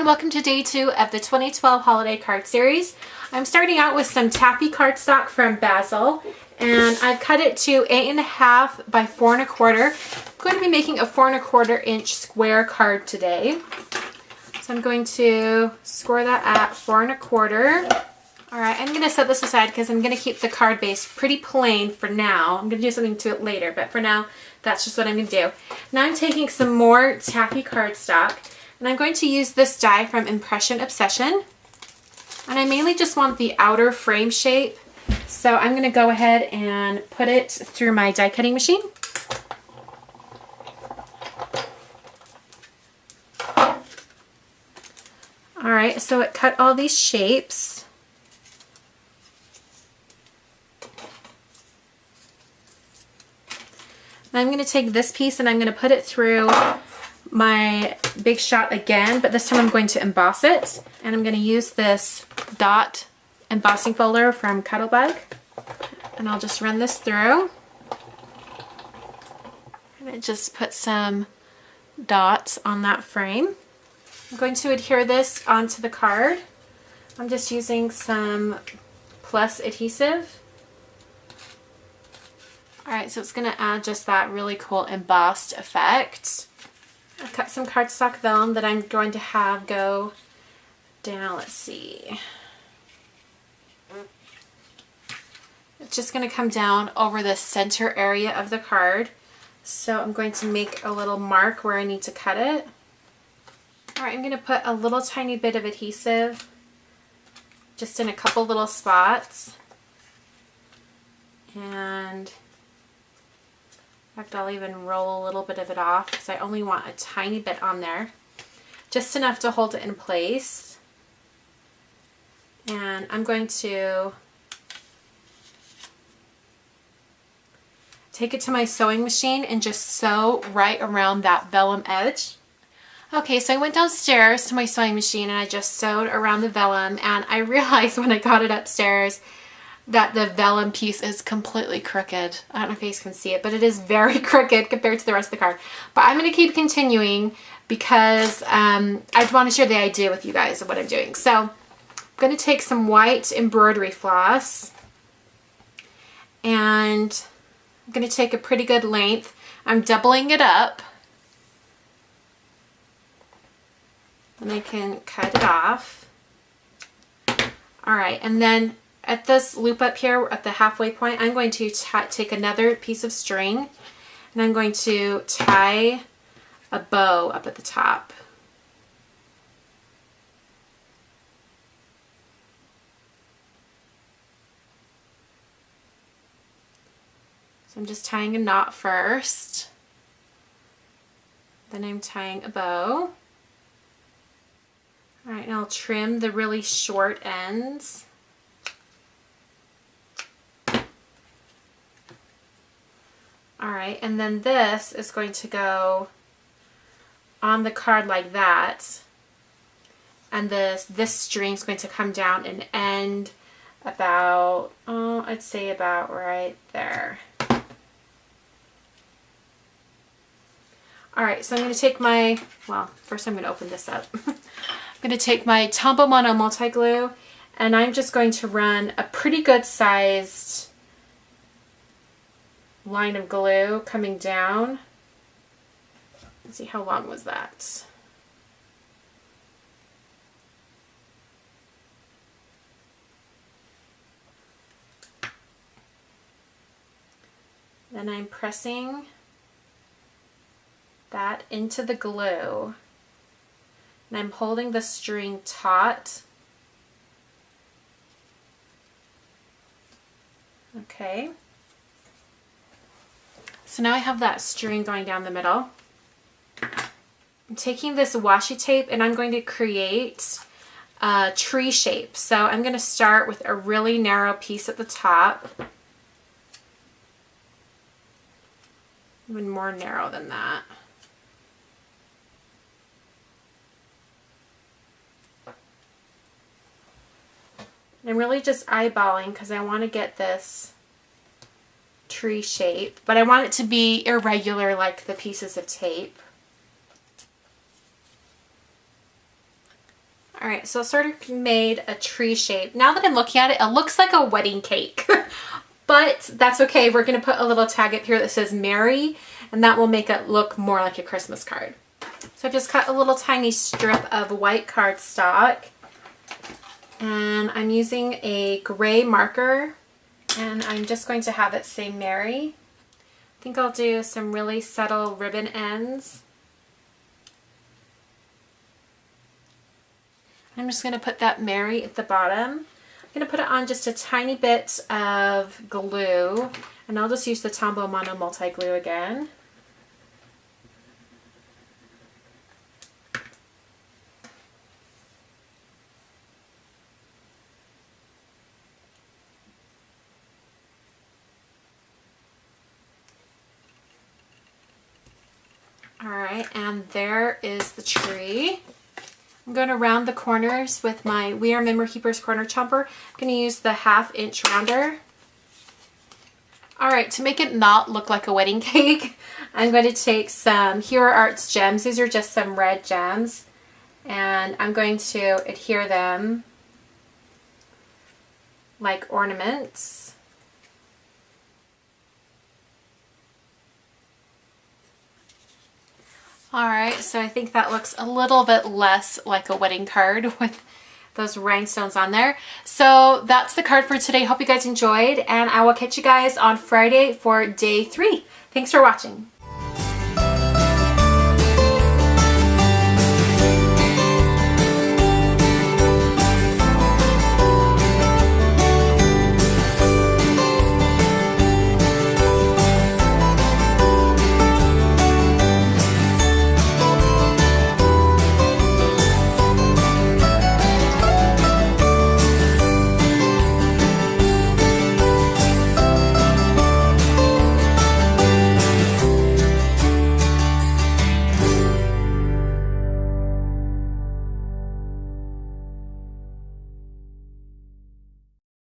everyone, welcome to day 2 of the 2012 holiday card series. I'm starting out with some taffy cardstock from Bazzill, and I've cut it to 8.5 by 4 1/4. I'm going to be making a 4 1/4 inch square card today. So I'm going to score that at 4 1/4. Alright, I'm going to set this aside because I'm going to keep the card base pretty plain for now. I'm going to do something to it later, but for now, that's just what I'm going to do. Now I'm taking some more taffy cardstock, and I'm going to use this die from Impression Obsession. And I mainly just want the outer frame shape, so I'm going to go ahead and put it through my die cutting machine. Alright, so it cut all these shapes. I'm going to take this piece and I'm going to put it through my Big Shot again, but this time I'm going to emboss it. And I'm going to use this dot embossing folder from Cuttlebug. And I'll just run this through. And just put some dots on that frame. I'm going to adhere this onto the card. I'm just using some plus adhesive. Alright, so it's going to add just that really cool embossed effect. I cut some cardstock vellum that I'm going to have go down, let's see. It's just going to come down over the center area of the card. So I'm going to make a little mark where I need to cut it. Alright, I'm going to put a little tiny bit of adhesive just in a couple little spots. And in fact, I'll even roll a little bit of it off because I only want a tiny bit on there. Just enough to hold it in place. And I'm going to take it to my sewing machine and just sew right around that vellum edge. Okay, so I went downstairs to my sewing machine and I just sewed around the vellum, and I realized when I got it upstairs that the vellum piece is completely crooked. I don't know if you guys can see it, but it is very crooked compared to the rest of the card. But I'm going to keep continuing because I want to share the idea with you guys of what I'm doing. So I'm going to take some white embroidery floss, and I'm going to take a pretty good length. I'm doubling it up, and I can cut it off. Alright, and then at this loop up here at the halfway point, I'm going to take another piece of string and I'm going to tie a bow up at the top. So I'm just tying a knot first, then I'm tying a bow. Alright, and I'll trim the really short ends. Alright, and then this is going to go on the card like that. And this string is going to come down and end about, I'd say about right there. Alright, so I'm going to take my, well, first I'm going to open this up. I'm going to take my Tombow Mono Multi-Glue, and I'm just going to run a pretty good sized line of glue coming down. Let's see, how long was that? Then I'm pressing that into the glue, and I'm holding the string taut. Okay. So now I have that string going down the middle. I'm taking this washi tape and I'm going to create a tree shape. So I'm going to start with a really narrow piece at the top. Even more narrow than that. I'm really just eyeballing because I want to get this tree shape, but I want it to be irregular like the pieces of tape. All right, so sort of made a tree shape. Now that I'm looking at it, it looks like a wedding cake, but that's okay. We're gonna put a little tag up here that says Merry, and that will make it look more like a Christmas card. So I just cut a little tiny strip of white cardstock, and I'm using a gray marker, and I'm just going to have it say Merry. I think I'll do some really subtle ribbon ends. I'm just going to put that Merry at the bottom. I'm going to put it on just a tiny bit of glue, and I'll just use the Tombow Mono Multi Glue again. Alright, and there is the tree. I'm going to round the corners with my We Are Memory Keepers corner chomper. I'm going to use the 1/2 inch rounder. Alright, to make it not look like a wedding cake, I'm going to take some Hero Arts gems. These are just some red gems. And I'm going to adhere them like ornaments. Alright, so I think that looks a little bit less like a wedding card with those rhinestones on there. So that's the card for today. Hope you guys enjoyed, and I will catch you guys on Friday for day 3. Thanks for watching.